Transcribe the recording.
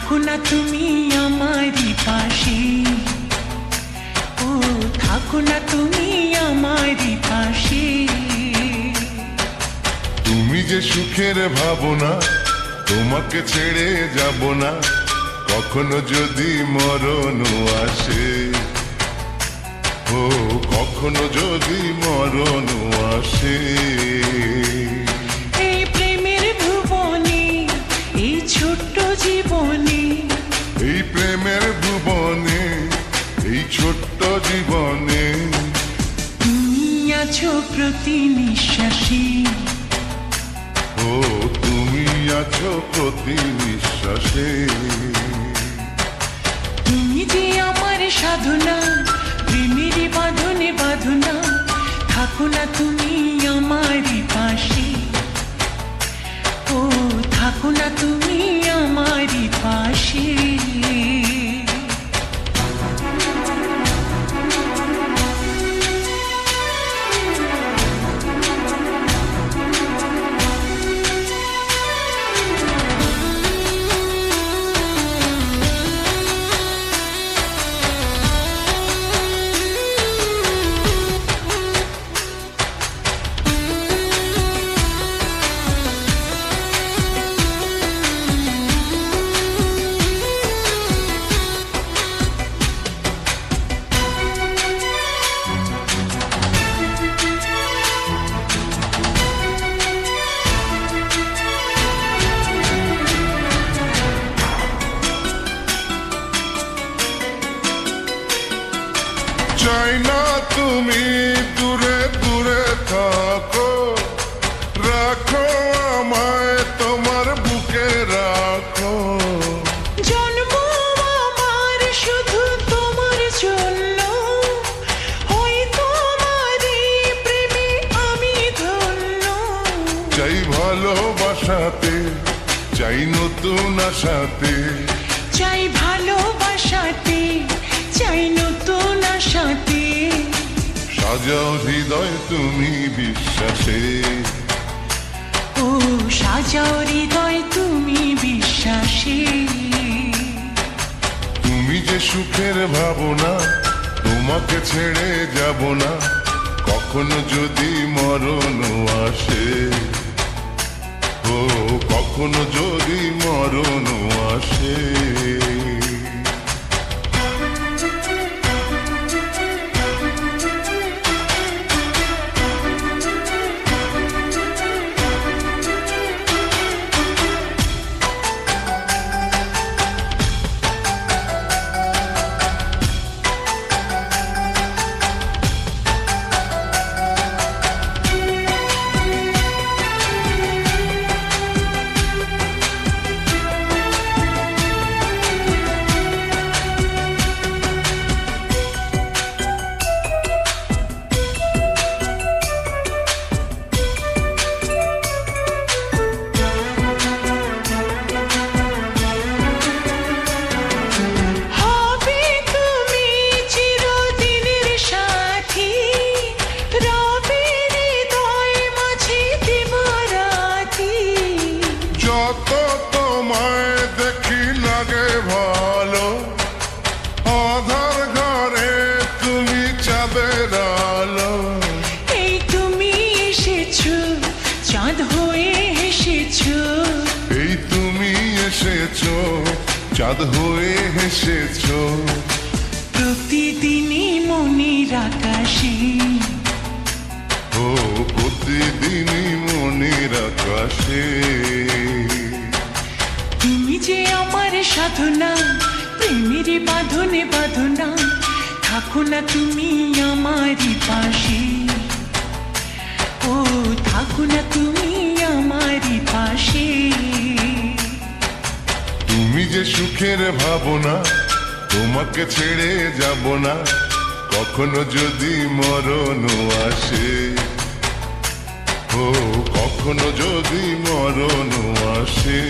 থাকো না তুমি আমারই পাশে, ও থাকো না তুমি আমারই পাশে। তুমি যে সুখের ভাবনা, তোমাকে ছেড়ে যাব না কখনো যদি মরণ আসে, ও কখনো যদি মরণ আসে। এই প্রেমের ভুবনে, এই ছোট্ট জীবনে, এই প্রেমের ভুবনে, এই ছোট্ট জীবনে তুমি আছো প্রতি নিঃশ্বাসে, ও তুমি আছো প্রতি নিঃশ্বাসে। তুমি যে আমার সাধনা, প্রেমের বাঁধনে বাঁধনা। থাকো না তুমি আমারই পাশে, ও থাকো না তুমি আমারই পাশে। চাই না তুমি দূরে দূরে থাকো, রাখো আমায় তোমার বুকে রাখো। জন্ম আমার শুধু তোমার জন্য, ওই তোমারই প্রেমে আমি ধন্য। চাই ভালোবাসাতে, চাই নতুন আশাতে, চাই ভালোবাসাতে, চাই নতুন আশাতে। সাজাও হৃদয় তুমি বিশ্বাসে, ও সাজাও হৃদয় তুমি বিশ্বাসে। তুমি যে সুখের ভাবনা, তোমাকে ছেড়ে যাব না কখনো যদি মরণ আসে, ও কখনো যদি মরণ আসে। যত তোমায় দেখি লাগে ভালো, আধার ঘরে তুমি চাঁদের আলো। এই তুমি এসেছো, চাঁদ হয়ে এসেছো। এই তুমি এসেছো, চাঁদ হয়ে এসেছো। প্রতিদিনই মনের আকাশে, ও প্রতিদিনই মনের আকাশে। তুমি যে আমার সাধনা, প্রেমের বাঁধনে বাঁধনা। থাকো না তুমি আমারই পাশে, ও থাকো না তুমি আমারই পাশে। তুমি যে সুখের ভাবনা, তোমাকে ছেড়ে যাব না কখনো যদি মরণ আসে, ও কখনো যদি মরণ আসে।